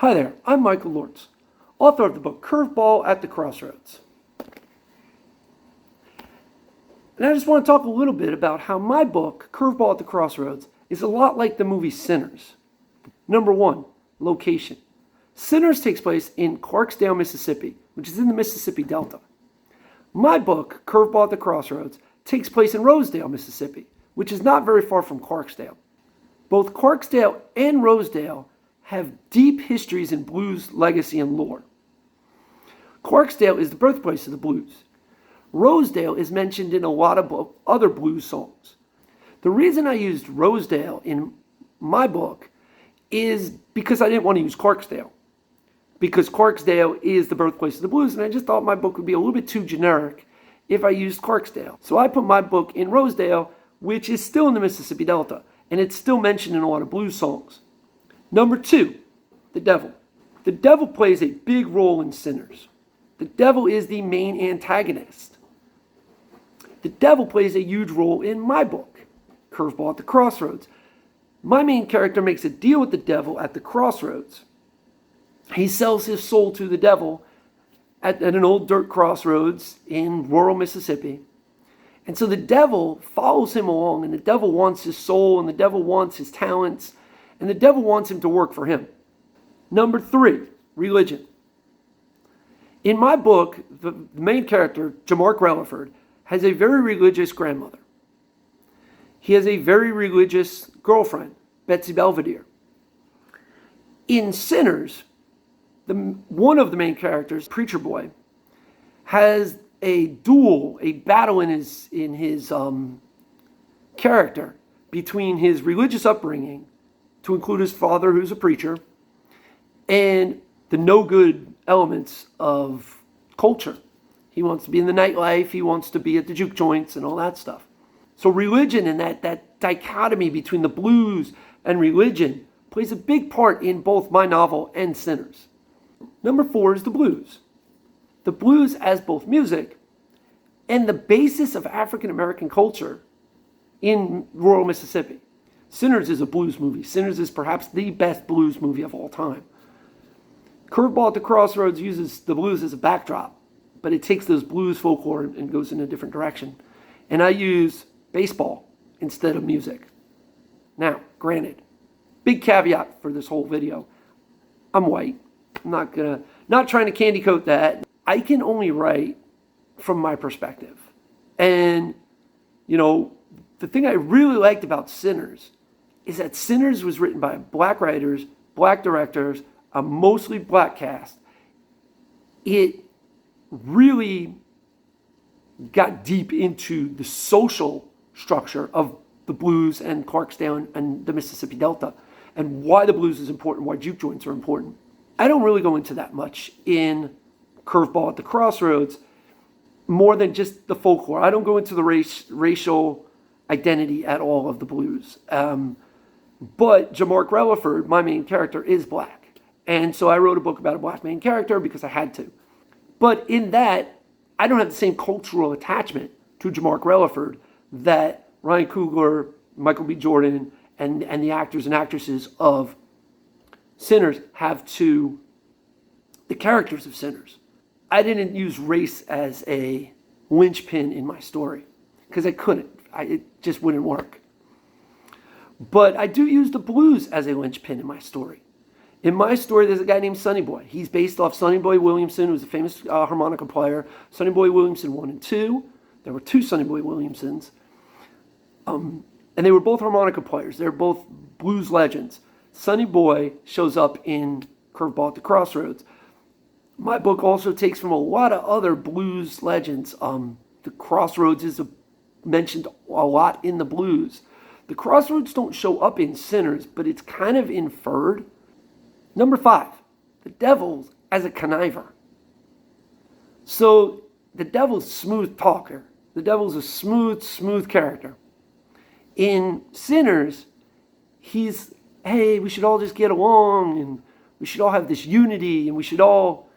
Hi there, I'm Michael Lortz, author of the book Curveball at the Crossroads. And I just want to talk a little bit about how my book, Curveball at the Crossroads, is a lot like the movie Sinners. Number one, location. Sinners takes place in Clarksdale, Mississippi, which is in the Mississippi Delta. My book, Curveball at the Crossroads, takes place in Rosedale, Mississippi, which is not very far from Clarksdale. Both Clarksdale and Rosedale have deep histories in blues legacy and lore. Clarksdale is the birthplace of the blues. Rosedale is mentioned in a lot of other blues songs. The reason I used Rosedale in my book is because I didn't want to use Clarksdale. Because Clarksdale is the birthplace of the blues, and I just thought my book would be a little bit too generic if I used Clarksdale. So I put my book in Rosedale, which is still in the Mississippi Delta, and it's still mentioned in a lot of blues songs. Number two, the devil. The devil plays a big role in Sinners. The devil is the main antagonist. The devil plays a huge role in my book, Curveball at the Crossroads. My main character makes a deal with the devil at the crossroads. He sells his soul to the devil at an old dirt crossroads in rural Mississippi. And so the devil follows him along, and the devil wants his soul, and the devil wants his talents, and the devil wants him to work for him. Number three, religion. In my book, the main character, Jamark Relaford, has a very religious grandmother. He has a very religious girlfriend, Betsy Belvedere. In Sinners, one of the main characters, Preacher Boy, has a duel, a battle in his character between his religious upbringing, to include his father, who's a preacher, and the no-good elements of culture. He wants to be in the nightlife, he wants to be at the juke joints and all that stuff. So religion and that dichotomy between the blues and religion plays a big part in both my novel and Sinners. Number four is the blues. The blues as both music and the basis of African American culture in rural Mississippi. Sinners is a blues movie. Sinners is perhaps the best blues movie of all time. Curveball at the Crossroads uses the blues as a backdrop, but it takes those blues folklore and goes in a different direction. And I use baseball instead of music. Now, granted, big caveat for this whole video. I'm white. I'm not trying to candy coat that. I can only write from my perspective. And, the thing I really liked about Sinners is that Sinners was written by black writers, black directors, a mostly black cast. It really got deep into the social structure of the blues and Clarksdale and the Mississippi Delta, and why the blues is important, why juke joints are important. I don't really go into that much in Curveball at the Crossroads, more than just the folklore. I don't go into the racial identity at all of the blues. But Jamark Relaford, my main character, is black. And so I wrote a book about a black main character because I had to. But in that, I don't have the same cultural attachment to Jamark Relaford that Ryan Coogler, Michael B. Jordan, and the actors and actresses of Sinners have to the characters of Sinners. I didn't use race as a linchpin in my story because I couldn't. It just wouldn't work. But I do use the blues as a linchpin in my story. In my story, there's a guy named Sonny Boy. He's based off Sonny Boy Williamson, who's a famous harmonica player. Sonny Boy Williamson 1 and 2. There were two Sonny Boy Williamsons. And they were both harmonica players. They're both blues legends. Sonny Boy shows up in Curveball at the Crossroads. My book also takes from a lot of other blues legends. The Crossroads is mentioned a lot in the blues. The Crossroads don't show up in Sinners, but it's kind of inferred. Number five, the devil as a conniver. So the devil's a smooth talker. The devil's a smooth character. In Sinners, he's, hey, we should all just get along, and we should all have this unity, and we should all,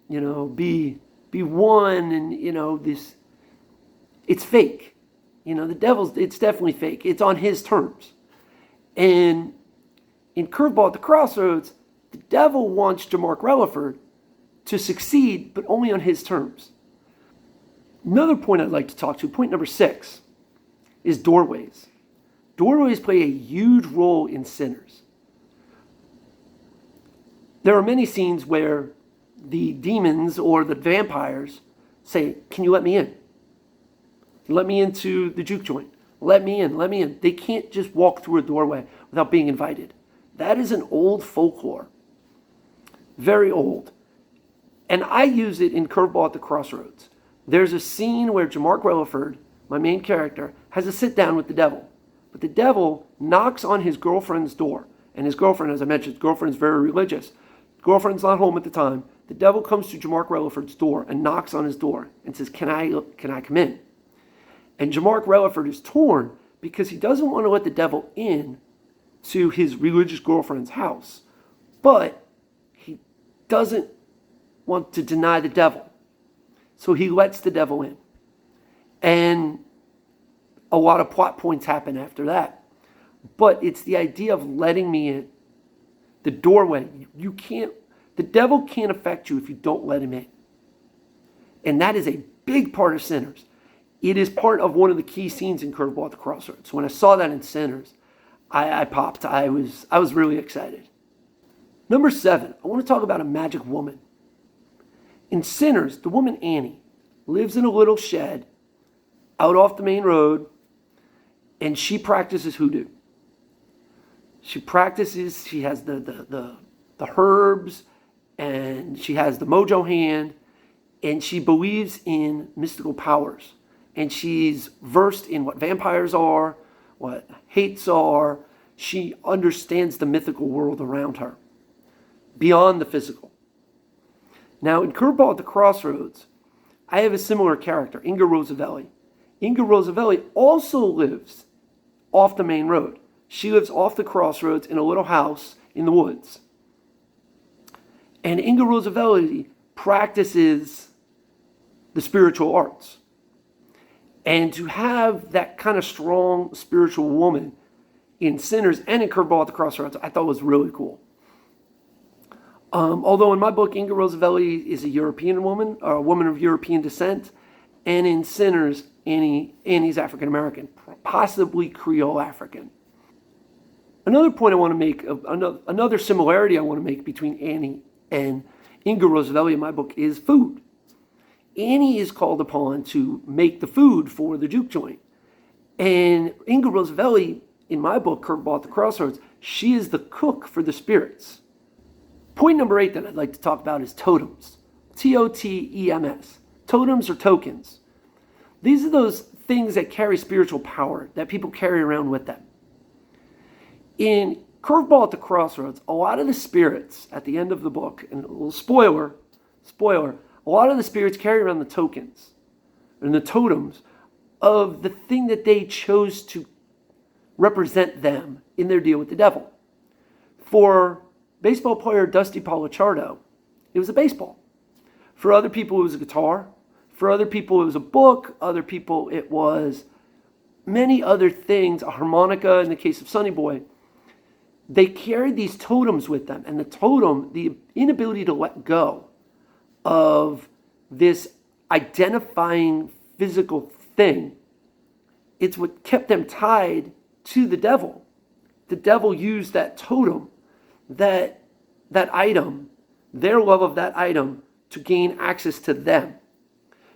be one, and, this, it's fake. The devil's, it's definitely fake. It's on his terms. And in Curveball at the Crossroads, The devil wants Jamark Relaford to succeed, but only on his terms. Another point I'd like to talk to, point number 6, is doorways. Doorways play a huge role in Sinners. There are many scenes where the demons or the vampires say, "Can you let me in? Let me into the juke joint. Let me in, let me in." They can't just walk through a doorway without being invited. That is an old folklore. Very old. And I use it in Curveball at the Crossroads. There's a scene where Jamark Relaford, my main character, has a sit down with the devil. But the devil knocks on his girlfriend's door. And his girlfriend, as I mentioned, his girlfriend is very religious. Girlfriend's not home at the time. The devil comes to Jamark Relaford's door and knocks on his door and says, can I come in? And Jamark Relaford is torn because he doesn't want to let the devil in to his religious girlfriend's house. But he doesn't want to deny the devil. So he lets the devil in. And a lot of plot points happen after that. But it's the idea of letting me in. The doorway. The devil can't affect you if you don't let him in. And that is a big part of Sinners. It is part of one of the key scenes in Curveball at the Crossroads. So when I saw that in Sinners, I popped. I was really excited. Number 7, I want to talk about a magic woman. In Sinners, the woman Annie lives in a little shed out off the main road, and she practices hoodoo. She has the herbs, and she has the mojo hand, and she believes in mystical powers. And she's versed in what vampires are, what hates are. She understands the mythical world around her, beyond the physical. Now, in Curveball at the Crossroads, I have a similar character, Inga Rosavelli. Inga Rosavelli also lives off the main road. She lives off the crossroads in a little house in the woods. And Inga Rosavelli practices the spiritual arts. And to have that kind of strong spiritual woman in Sinners and in Curveball at the Crossroads, I thought was really cool. Although in my book, Inga Rosavelli is a European woman, or a woman of European descent, and in Sinners, Annie's African American, possibly Creole African. Another point I want to make, another similarity I want to make between Annie and Inga Rosavelli in my book is food. Annie is called upon to make the food for the juke joint. And Inga Rosavelli, in my book, Curveball at the Crossroads, she is the cook for the spirits. Point number 8 that I'd like to talk about is totems. Totems. Totems are tokens. These are those things that carry spiritual power that people carry around with them. In Curveball at the Crossroads, a lot of the spirits at the end of the book, and a little spoiler, a lot of the spirits carry around the tokens and the totems of the thing that they chose to represent them in their deal with the devil. For baseball player Dusty Polichardo, it was a baseball. For other people, it was a guitar. For other people, it was a book. Other people, it was many other things, a harmonica in the case of Sonny Boy. They carried these totems with them. And the totem, the inability to let go of this identifying physical thing, it's what kept them tied to the devil. The devil used that totem, that item, their love of that item, to gain access to them.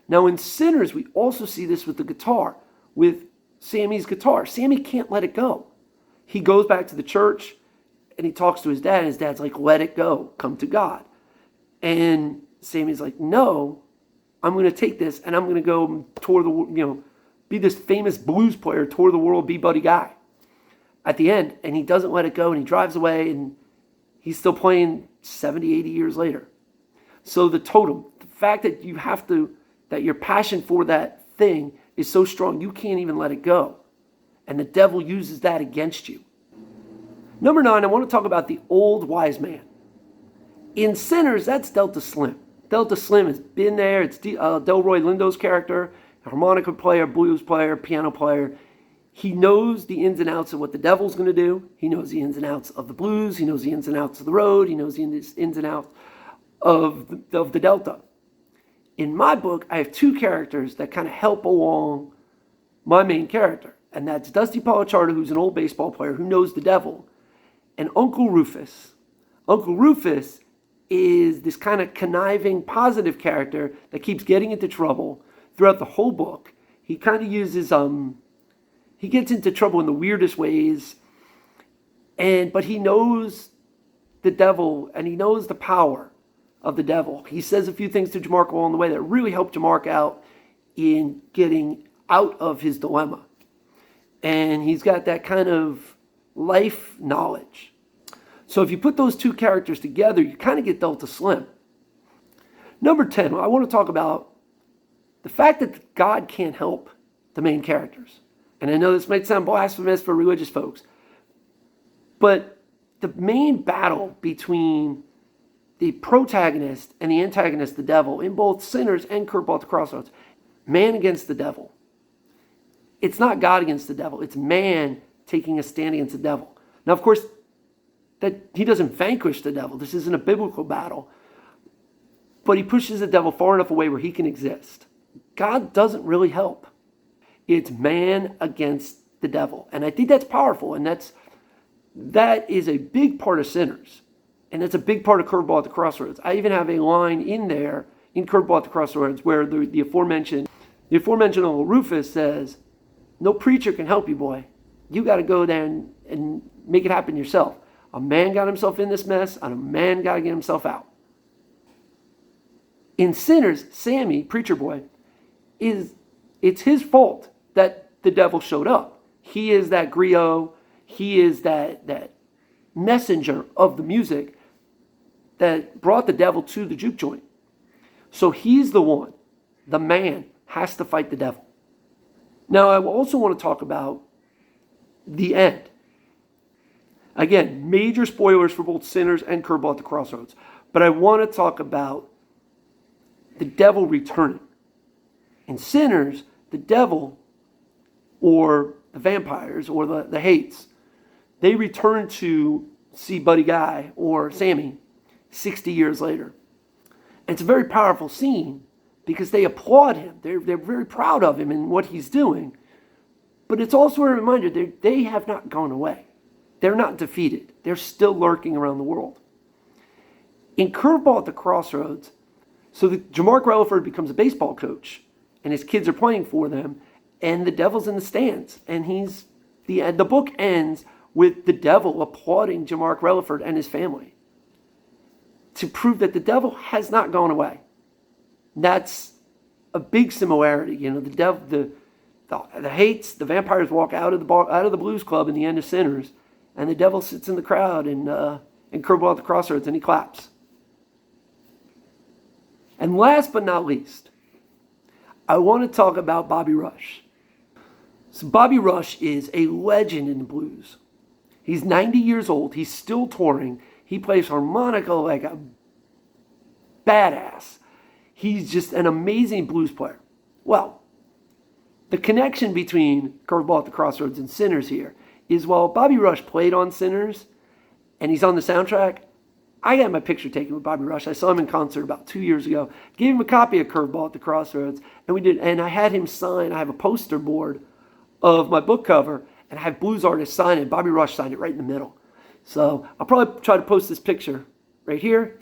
Now in Sinners, we also see this with the guitar, with Sammy's guitar. Sammy can't let it go. He goes back to the church and he talks to his dad, and his dad's like, let it go, come to God. And Sammy's like, no, I'm going to take this and I'm going to go tour the, be this famous blues player, tour the world, be Buddy Guy. At the end, and he doesn't let it go, and he drives away, and he's still playing 70, 80 years later. So the totem, the fact that that your passion for that thing is so strong, you can't even let it go. And the devil uses that against you. Number 9, I want to talk about the old wise man. In Sinners, that's Delta Slim. Delta Slim has been there. It's Delroy Lindo's character, harmonica player, blues player, piano player. He knows the ins and outs of what the devil's going to do. He knows the ins and outs of the blues. He knows the ins and outs of the road. He knows the ins and outs of the Delta. In my book, I have two characters that kind of help along my main character. And that's Dusty Polichardo, who's an old baseball player who knows the devil, and Uncle Rufus. Uncle Rufus is this kind of conniving, positive character that keeps getting into trouble throughout the whole book. He kind of uses, he gets into trouble in the weirdest ways, but he knows the devil and he knows the power of the devil. He says a few things to Jamark along the way that really help Jamark out in getting out of his dilemma. And he's got that kind of life knowledge. So if you put those two characters together, you kind of get Delta Slim. Number 10, I want to talk about the fact that God can't help the main characters. And I know this might sound blasphemous for religious folks, but the main battle between the protagonist and the antagonist, the devil, in both Sinners and Curveball at the Crossroads, man against the devil. It's not God against the devil. It's man taking a stand against the devil. Now, of course, that he doesn't vanquish the devil. This isn't a biblical battle. But he pushes the devil far enough away where he can exist. God doesn't really help. It's man against the devil. And I think that's powerful. And that is a big part of Sinners. And it's a big part of Curveball at the Crossroads. I even have a line in there, in Curveball at the Crossroads, where the aforementioned Uncle Rufus says, "No preacher can help you, boy. You got to go there and make it happen yourself. A man got himself in this mess, and a man got to get himself out." In Sinners, Sammy, preacher boy, it's his fault that the devil showed up. He is that griot. He is that messenger of the music that brought the devil to the juke joint. So he's the one, the man, has to fight the devil. Now, I also want to talk about the end. Again, major spoilers for both Sinners and Curveball at the Crossroads. But I want to talk about the devil returning. In Sinners, the devil, or the vampires, or the hates, they return to see Buddy Guy, or Sammy, 60 years later. And it's a very powerful scene because they applaud him. They're very proud of him and what he's doing. But it's also a reminder that they have not gone away. They're not defeated. They're still lurking around the world. In Curveball at the Crossroads, so Jamark Relaford becomes a baseball coach, and his kids are playing for them, and the devil's in the stands. And the book ends with the devil applauding Jamark Relaford and his family to prove that the devil has not gone away. That's a big similarity. You know, the devil, the hates, the vampires walk out of the Blues Club in the end of Sinners, and the devil sits in the crowd in Curveball at the Crossroads, and he claps. And last but not least, I want to talk about Bobby Rush. So Bobby Rush is a legend in the blues. He's 90 years old. He's still touring. He plays harmonica like a badass. He's just an amazing blues player. Well, the connection between Curveball at the Crossroads and Sinners here is while Bobby Rush played on Sinners and he's on the soundtrack, I got my picture taken with Bobby Rush. I saw him in concert about 2 years ago. Gave him a copy of Curveball at the Crossroads, and I had him sign. I have a poster board of my book cover, and I have blues artists sign it. Bobby Rush signed it right in the middle. So I'll probably try to post this picture right here.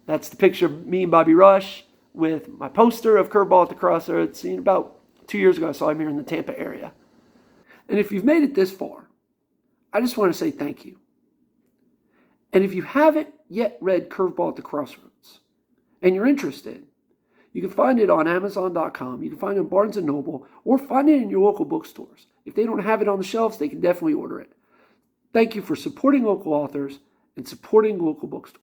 That's the picture of me and Bobby Rush with my poster of Curveball at the Crossroads. Seen about 2 years ago, I saw him here in the Tampa area. And if you've made it this far, I just want to say thank you. And if you haven't yet read Curveball at the Crossroads and you're interested, you can find it on Amazon.com. You can find it on Barnes & Noble, or find it in your local bookstores. If they don't have it on the shelves, they can definitely order it. Thank you for supporting local authors and supporting local bookstores.